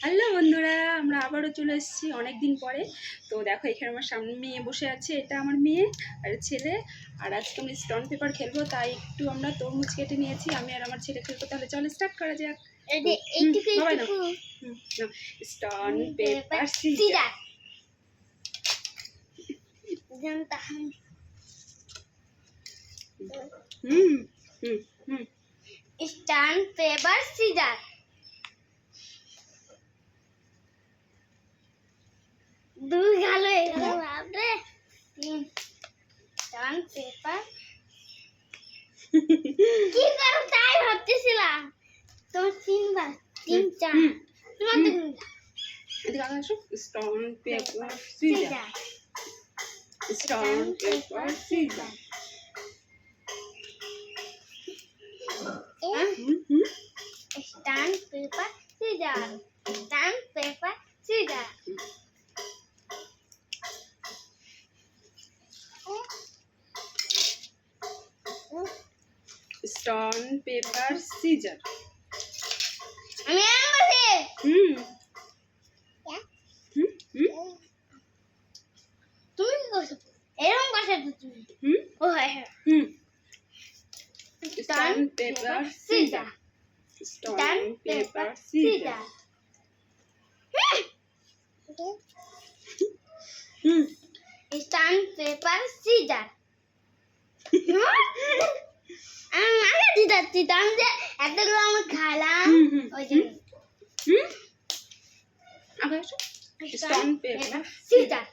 Hello বন্ধুরা, আমরা আবারও চলে এসেছি অনেক দিন পরে। তো দেখো এখানে আমার সামনে মেয়ে বসে আছে, এটা আমার মেয়ে আর ছেলে। আর আজকে আমরা স্টোন পেপার খেলবো, তাই একটু আমরা তরমুজ কেটে নিয়েছি, আমি আর আমার ছেলে খেলবো। তাহলে চলো স্টার্ট করা যাক। Stone paper scissor. Stone paper scissor. দুই গেল বাপরে। স্টোন পেপার কি করো তাই ভাবতেছিলাম। তোমার তিনবার তিন চার তোমার এদিকে আসো। Stone paper scissor, stone paper scissor. Stone paper scissor, stone paper scissor. Stone paper scissor. আমি আনবো তুমি কি করছো? এরকম করছো তুমি? ও হ্যাঁ হ্যাঁ। Stone paper scissor, stone paper scissor. Stone paper scissor. আমি আগে দিতাম যে এতগুলো আমি খাইলাম ওই জন্য। আগে আসো। Stone paper scissor.